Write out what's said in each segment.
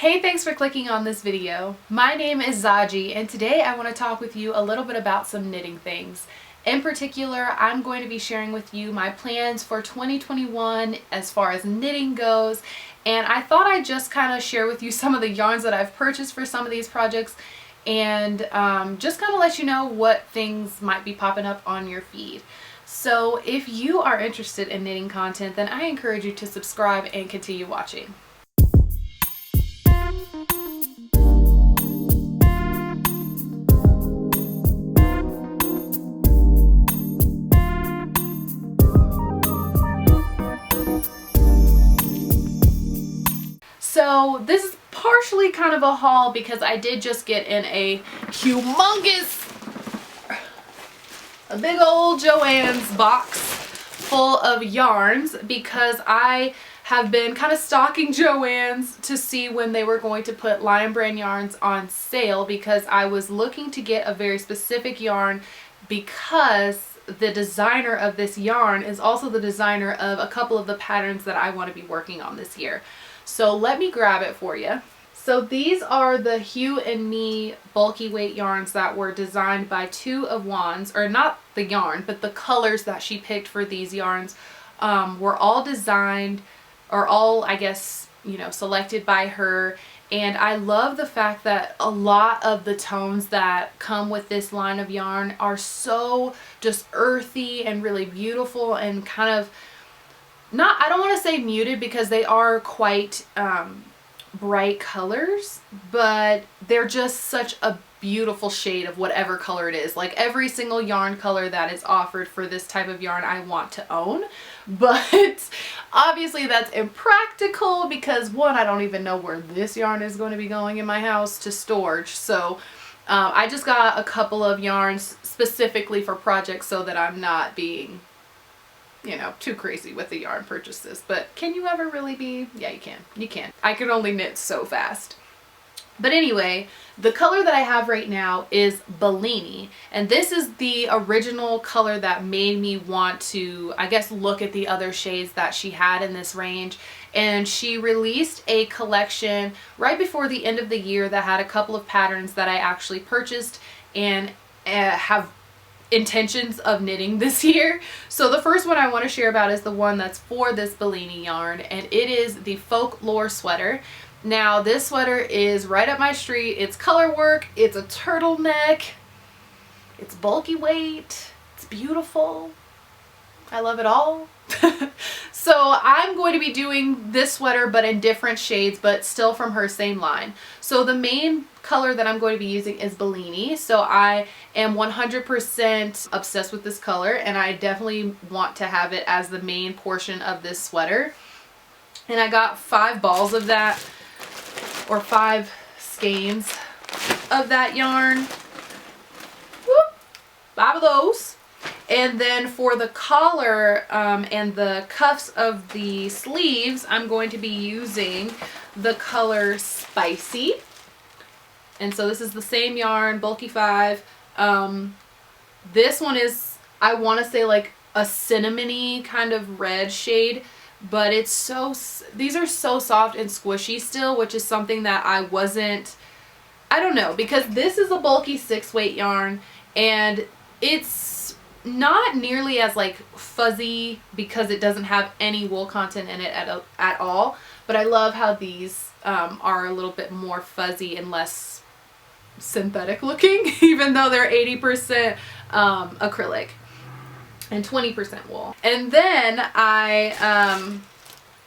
Hey, thanks for clicking on this video. My name is Zaji, and today I want to talk with you a little bit about some knitting things. In particular, I'm going to be sharing with you my plans for 2021 as far as knitting goes, and I thought I'd just kind of share with you some of the yarns that I've purchased for some of these projects and just kind of let you know what things might be popping up on your feed. So if you are interested in knitting content, then I encourage you to subscribe and continue watching. So this is partially kind of a haul because I did just get in a big old Joann's box full of yarns because I have been kind of stalking Joann's to see when they were going to put Lion Brand yarns on sale, because I was looking to get a very specific yarn because the designer of this yarn is also the designer of a couple of the patterns that I want to be working on this year. So let me grab it for you. So these are the Hue and Me bulky weight yarns that were designed by two of Juan's, or not the yarn, but the colors that she picked for these yarns were all designed, or all, I guess, you know, selected by her. And I love the fact that a lot of the tones that come with this line of yarn are so just earthy and really beautiful and kind of I don't want to say muted because they are quite bright colors, but they're just such a beautiful shade of whatever color it is. Like every single yarn color that is offered for this type of yarn I want to own, but obviously that's impractical because one, I don't even know where this yarn is going to be going in my house to storage. So I just got a couple of yarns specifically for projects so that I'm not being, you know, too crazy with the yarn purchases. But can you ever really be? Yeah, you can. You can. I can only knit so fast. But anyway, the color that I have right now is Bellini, and this is the original color that made me want to, I guess, look at the other shades that she had in this range. And she released a collection right before the end of the year that had a couple of patterns that I actually purchased and have intentions of knitting this year. So the first one I want to share about is the one that's for this Bellini yarn, and it is the Folklore sweater. Now this sweater is right up my street. It's color work, it's a turtleneck, it's bulky weight, it's beautiful. I love it all. So I'm going to be doing this sweater but in different shades, but still from her same line. So the main color that I'm going to be using is Bellini. So I am 100% obsessed with this color, and I definitely want to have it as the main portion of this sweater. And I got 5 balls of that, or 5 skeins of that yarn. Whoop, 5 of those. And then for the collar and the cuffs of the sleeves, I'm going to be using the color Spicy. And so this is the same yarn, bulky 5. This one is, I want to say, like a cinnamony kind of red shade, but it's so, these are so soft and squishy still, which is something that I don't know, because this is a bulky 6-weight yarn and it's not nearly as like fuzzy because it doesn't have any wool content in it at all, but I love how these are a little bit more fuzzy and less synthetic looking, even though they're 80% acrylic and 20% wool. And then I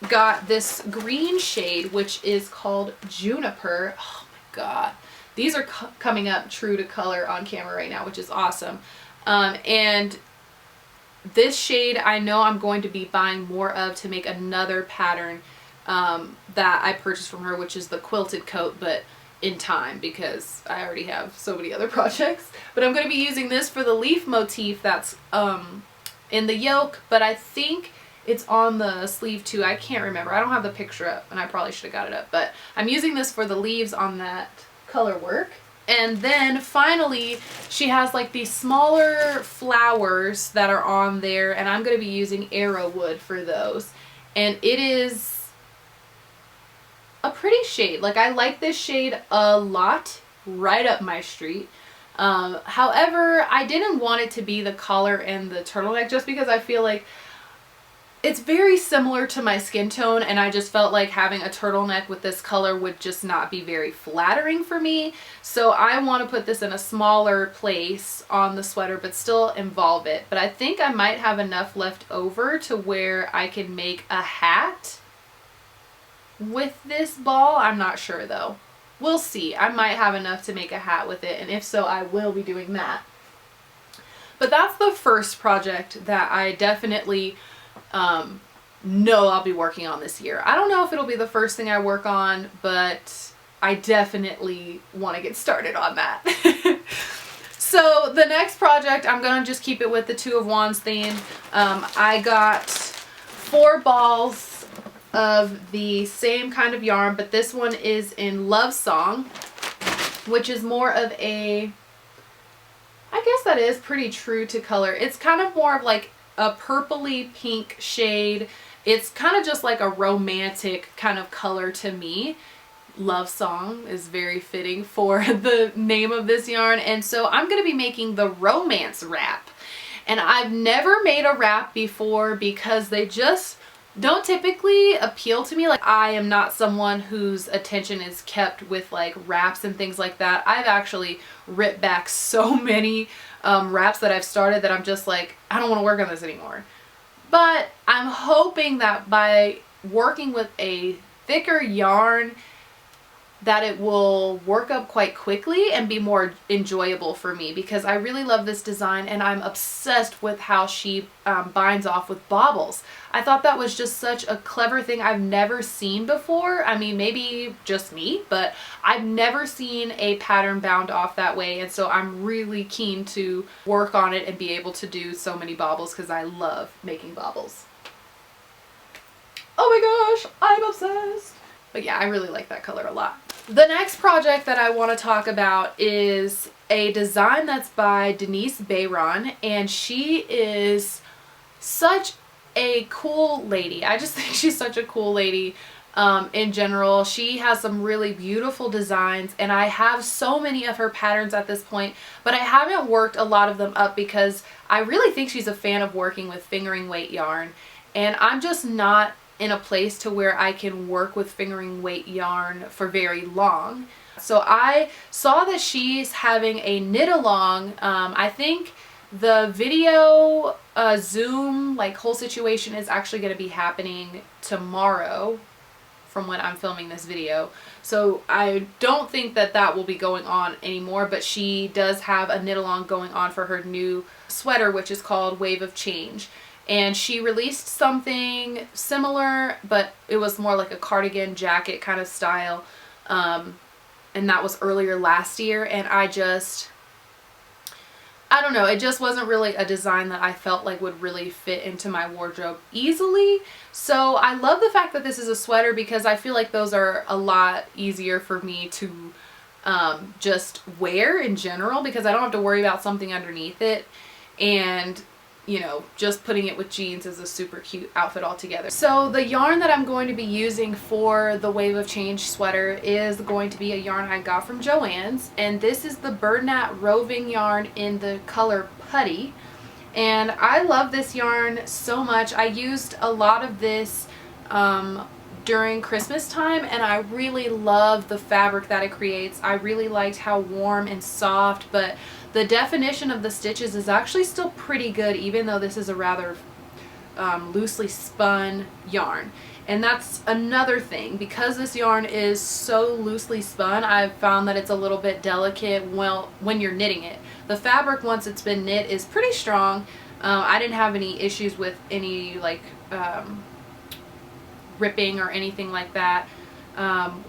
got this green shade, which is called Juniper. Oh my god, these are coming up true to color on camera right now, which is awesome. And this shade I know I'm going to be buying more of to make another pattern that I purchased from her, which is the quilted coat, but in time because I already have so many other projects. But I'm going to be using this for the leaf motif that's in the yoke, but I think it's on the sleeve too. I can't remember. I don't have the picture up, and I probably should have got it up, but I'm using this for the leaves on that color work. And then finally she has like these smaller flowers that are on there, and I'm going to be using Arrowood for those. And it is a pretty shade. Like, I like this shade a lot, right up my street. However, I didn't want it to be the collar and the turtleneck just because I feel like it's very similar to my skin tone, and I just felt like having a turtleneck with this color would just not be very flattering for me. So I want to put this in a smaller place on the sweater but still involve it. But I think I might have enough left over to where I can make a hat with this ball. I'm not sure though. We'll see. I might have enough to make a hat with it, and if so, I will be doing that. But that's the first project that I definitely know I'll be working on this year. I don't know if it'll be the first thing I work on, but I definitely want to get started on that. So the next project, I'm going to just keep it with the Two of Wands theme. I got 4 balls of the same kind of yarn, but this one is in Lovesong, which is more of a, I guess that is pretty true to color. It's kind of more of like a purpley pink shade. It's kind of just like a romantic kind of color to me. Lovesong is very fitting for the name of this yarn. And so I'm going to be making the romance wrap. And I've never made a wrap before because they just don't typically appeal to me. Like, I am not someone whose attention is kept with like wraps and things like that. I've actually ripped back so many wraps that I've started that I'm just like, I don't want to work on this anymore. But I'm hoping that by working with a thicker yarn that it will work up quite quickly and be more enjoyable for me, because I really love this design and I'm obsessed with how she binds off with baubles. I thought that was just such a clever thing I've never seen before. I mean, maybe just me, but I've never seen a pattern bound off that way, and so I'm really keen to work on it and be able to do so many baubles because I love making baubles. Oh my gosh, I'm obsessed. But yeah, I really like that color a lot. The next project that I want to talk about is a design that's by Denise Bayron, and she is such a cool lady. I just think she's such a cool lady in general. She has some really beautiful designs, and I have so many of her patterns at this point, but I haven't worked a lot of them up because I really think she's a fan of working with fingering weight yarn, and I'm just not in a place to where I can work with fingering weight yarn for very long. So I saw that she's having a knit along. I think the video Zoom like whole situation is actually going to be happening tomorrow from when I'm filming this video. So I don't think that that will be going on anymore, but she does have a knit along going on for her new sweater, which is called Wave of Change. And she released something similar, but it was more like a cardigan jacket kind of style. And that was earlier last year. And I don't know, it just wasn't really a design that I felt like would really fit into my wardrobe easily. So I love the fact that this is a sweater because I feel like those are a lot easier for me to just wear in general, because I don't have to worry about something underneath it. And you know, just putting it with jeans is a super cute outfit altogether. So the yarn that I'm going to be using for the Wave of Change sweater is going to be a yarn I got from Joann's, and this is the Bernat Roving yarn in the color Putty. And I love this yarn so much. I used a lot of this during Christmas time, and I really love the fabric that it creates. I really liked how warm and soft, but the definition of the stitches is actually still pretty good, even though this is a rather loosely spun yarn. And that's another thing, because this yarn is so loosely spun, I've found that it's a little bit delicate when you're knitting it. The fabric, once it's been knit, is pretty strong. I didn't have any issues with any like ripping or anything like that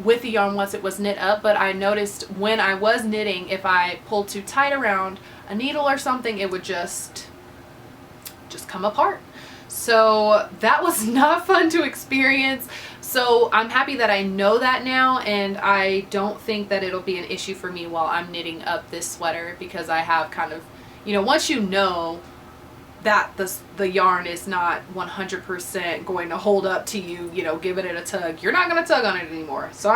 with the yarn once it was knit up, but I noticed when I was knitting, if I pulled too tight around a needle or something, it would just come apart. So that was not fun to experience. So I'm happy that I know that now, and I don't think that it'll be an issue for me while I'm knitting up this sweater, because I have kind of, you know, once you know that the yarn is not 100% going to hold up to you, you know, giving it a tug. You're not going to tug on it anymore. So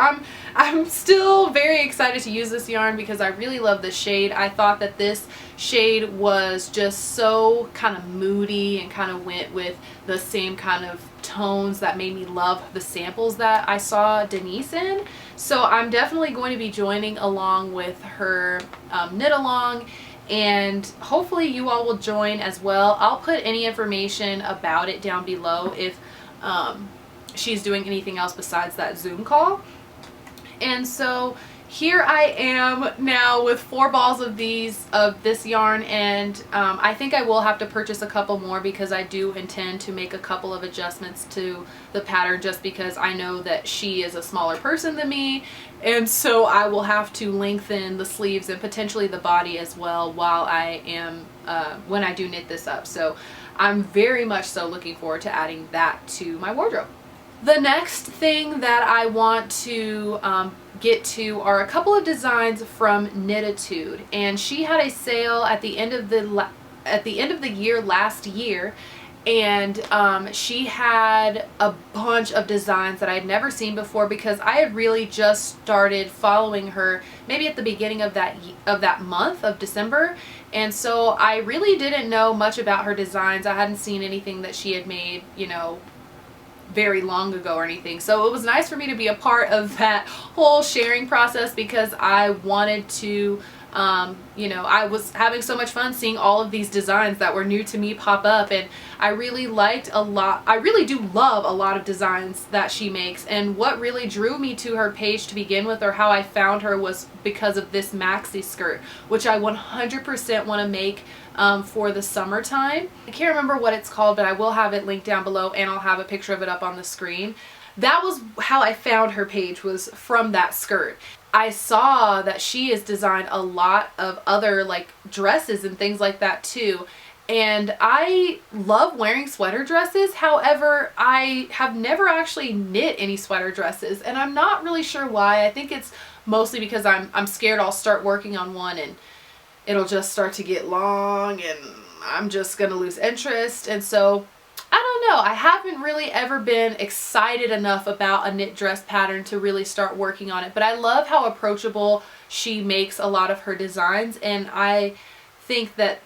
I'm still very excited to use this yarn because I really love this shade. I thought that this shade was just so kind of moody and kind of went with the same kind of tones that made me love the samples that I saw Denise in. So I'm definitely going to be joining along with her knit along, and hopefully you all will join as well. I'll put any information about it down below if she's doing anything else besides that Zoom call. And so here I am now with 4 balls of this yarn, and I think I will have to purchase a couple more because I do intend to make a couple of adjustments to the pattern, just because I know that she is a smaller person than me, and so I will have to lengthen the sleeves and potentially the body as well while I am when I do knit this up. So I'm very much so looking forward to adding that to my wardrobe. The next thing that I want to get to are a couple of designs from Knittitude, and she had a sale at the end of the year last year, and she had a bunch of designs that I'd never seen before because I had really just started following her maybe at the beginning of that month of December, and so I really didn't know much about her designs. I hadn't seen anything that she had made, you know, very long ago or anything. So it was nice for me to be a part of that whole sharing process because I wanted to you know, I was having so much fun seeing all of these designs that were new to me pop up, and I really liked a lot. I really do love a lot of designs that she makes, and what really drew me to her page to begin with, or how I found her, was because of this maxi skirt, which I 100% want to make for the summertime. I can't remember what it's called, but I will have it linked down below, and I'll have a picture of it up on the screen. That was how I found her page, was from that skirt. I saw that she has designed a lot of other like dresses and things like that too, and I love wearing sweater dresses. However, I have never actually knit any sweater dresses, and I'm not really sure why. I think it's mostly because I'm scared I'll start working on one and it'll just start to get long and I'm just gonna lose interest. And so I don't know, I haven't really ever been excited enough about a knit dress pattern to really start working on it, but I love how approachable she makes a lot of her designs, and I think that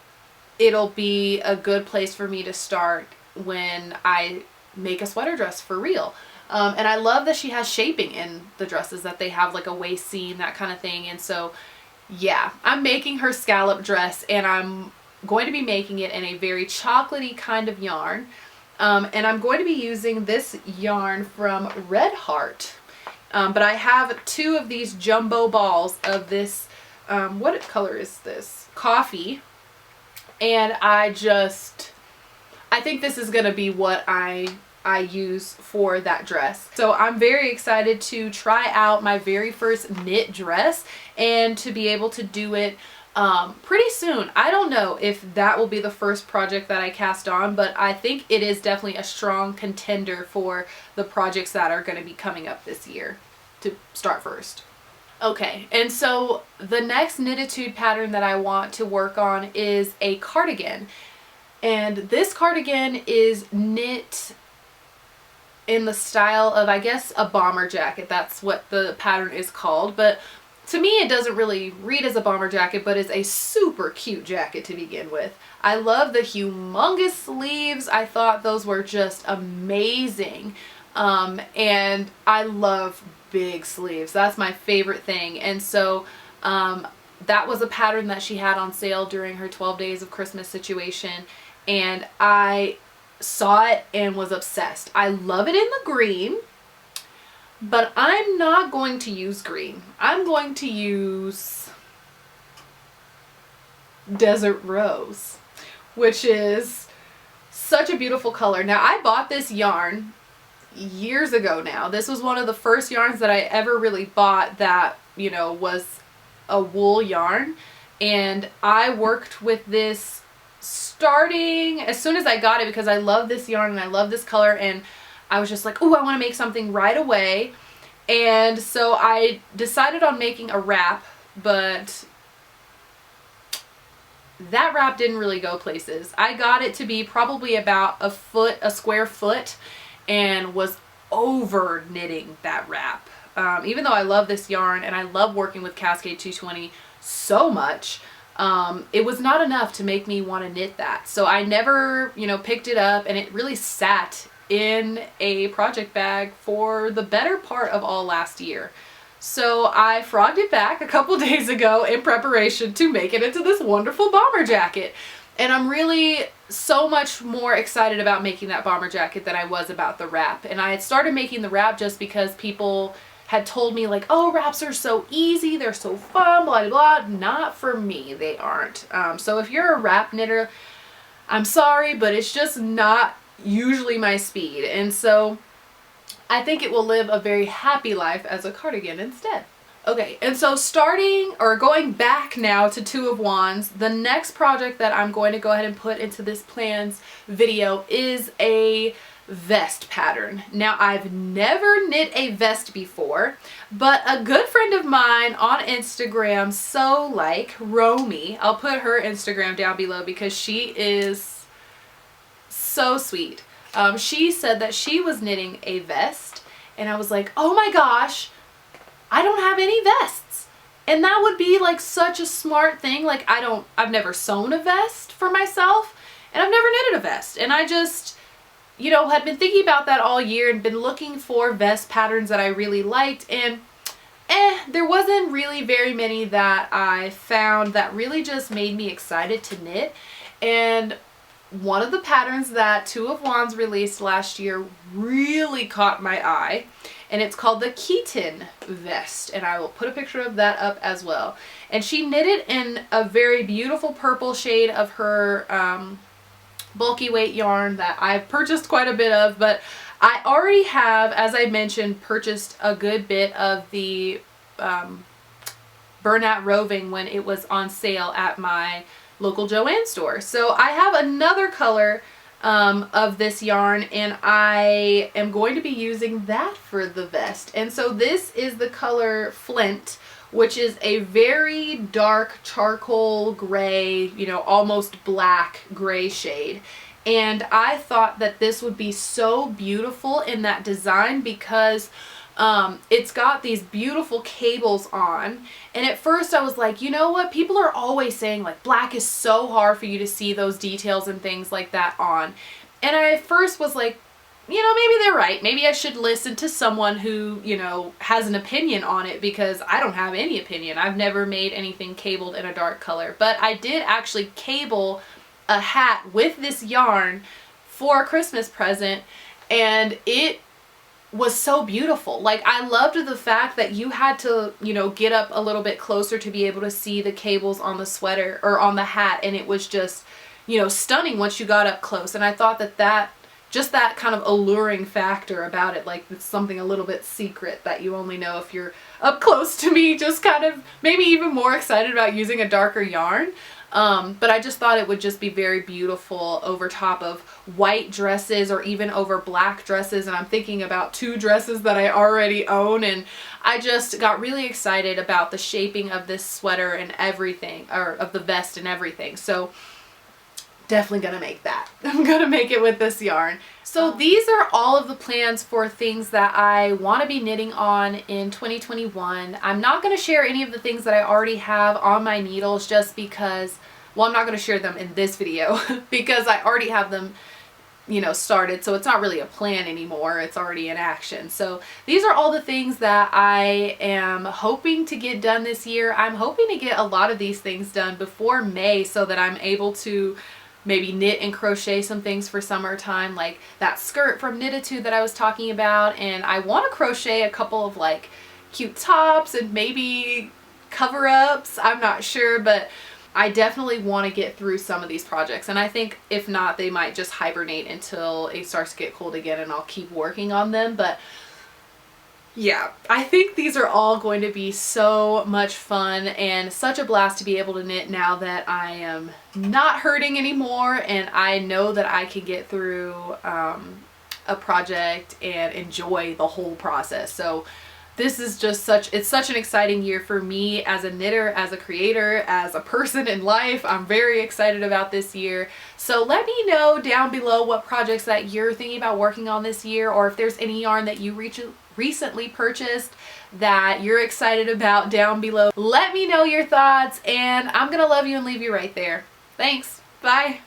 it'll be a good place for me to start when I make a sweater dress for real. And I love that she has shaping in the dresses, that they have like a waist seam, that kind of thing. And so yeah, I'm making her scallop dress, and I'm going to be making it in a very chocolatey kind of yarn. And I'm going to be using this yarn from Red Heart. But I have 2 of these jumbo balls of this, what color is this? Coffee. And I think this is going to be what I use for that dress. So I'm very excited to try out my very first knit dress and to be able to do it pretty soon. I don't know if that will be the first project that I cast on, but I think it is definitely a strong contender for the projects that are going to be coming up this year to start first. Okay, and so the next Knittitude pattern that I want to work on is a cardigan. And this cardigan is knit in the style of, I guess, a bomber jacket. That's what the pattern is called, but to me it doesn't really read as a bomber jacket, but is a super cute jacket to begin with. I love the humongous sleeves. I thought those were just amazing. And I love big sleeves. That's my favorite thing. And so that was a pattern that she had on sale during her 12 days of Christmas situation, and I saw it and was obsessed. I love it in the green, but I'm not going to use green. I'm going to use Desert Rose, which is such a beautiful color. Now, I bought this yarn years ago now. This was one of the first yarns that I ever really bought that, you know, was a wool yarn, and I worked with this starting as soon as I got it because I love this yarn and I love this color, and I was just like, oh, I want to make something right away. And so I decided on making a wrap, but that wrap didn't really go places. I got it to be probably about a square foot, and was over knitting that wrap. Even though I love this yarn and I love working with Cascade 220 so much, it was not enough to make me want to knit that. So I never, you know, picked it up, and it really sat in a project bag for the better part of all last year. So I frogged it back a couple days ago in preparation to make it into this wonderful bomber jacket. And I'm really so much more excited about making that bomber jacket than I was about the wrap. And I had started making the wrap just because people had told me like, oh, wraps are so easy, they're so fun, blah, blah, blah. Not for me, they aren't. So if you're a wrap knitter, I'm sorry, but it's just not usually my speed. And so I think it will live a very happy life as a cardigan instead. Okay, and so starting or going back now to Two of Wands, the next project that I'm going to go ahead and put into this plans video is a vest pattern. Now, I've never knit a vest before, but a good friend of mine on Instagram, Romy, I'll put her Instagram down below because she is so sweet. She said that she was knitting a vest, and I was like, oh my gosh, I don't have any vests. And that would be like such a smart thing. Like I've never sewn a vest for myself, and I've never knitted a vest. And I just, you know, had been thinking about that all year and been looking for vest patterns that I really liked, and there wasn't really very many that I found that really just made me excited to knit. And one of the patterns that Two of Wands released last year really caught my eye, and it's called the Keaton vest, and I will put a picture of that up as well. And she knitted in a very beautiful purple shade of her bulky weight yarn that I've purchased quite a bit of, but I already have, as I mentioned, purchased a good bit of the Bernat Roving when it was on sale at my local Joann store. So I have another color of this yarn, and I am going to be using that for the vest. And so this is the color Flint, which is a very dark charcoal gray, you know, almost black gray shade. And I thought that this would be so beautiful in that design because it's got these beautiful cables on. And at first I was like, you know what, people are always saying like black is so hard for you to see those details and things like that on. And I at first was like, you know, maybe they're right. Maybe I should listen to someone who, you know, has an opinion on it, because I don't have any opinion. I've never made anything cabled in a dark color. But I did actually cable a hat with this yarn for a Christmas present, and it was so beautiful. Like, I loved the fact that you had to, you know, get up a little bit closer to be able to see the cables on the sweater or on the hat, and it was just, you know, stunning once you got up close. And I thought that just that kind of alluring factor about it, like it's something a little bit secret that you only know if you're up close to me, just kind of maybe even more excited about using a darker yarn. But I just thought it would just be very beautiful over top of white dresses or even over black dresses. And I'm thinking about two dresses that I already own, and I just got really excited about the shaping of this sweater and everything, or of the vest and everything. So definitely gonna make that. I'm gonna make it with this yarn. So these are all of the plans for things that I want to be knitting on in 2021. I'm not going to share any of the things that I already have on my needles just because, well, I'm not going to share them in this video because I already have them, you know, started. So it's not really a plan anymore. It's already in action. So these are all the things that I am hoping to get done this year. I'm hoping to get a lot of these things done before May so that I'm able to maybe knit and crochet some things for summertime, like that skirt from Knittitude that I was talking about. And I want to crochet a couple of like cute tops and maybe cover-ups. I'm not sure, but I definitely want to get through some of these projects. And I think if not, they might just hibernate until it starts to get cold again and I'll keep working on them. But yeah, I think these are all going to be so much fun and such a blast to be able to knit now that I am not hurting anymore, and I know that I can get through a project and enjoy the whole process. So this is just it's such an exciting year for me as a knitter, as a creator, as a person in life. I'm very excited about this year. So let me know down below what projects that you're thinking about working on this year, or if there's any yarn that you recently purchased that you're excited about down below. Let me know your thoughts, and I'm gonna love you and leave you right there. Thanks. Bye.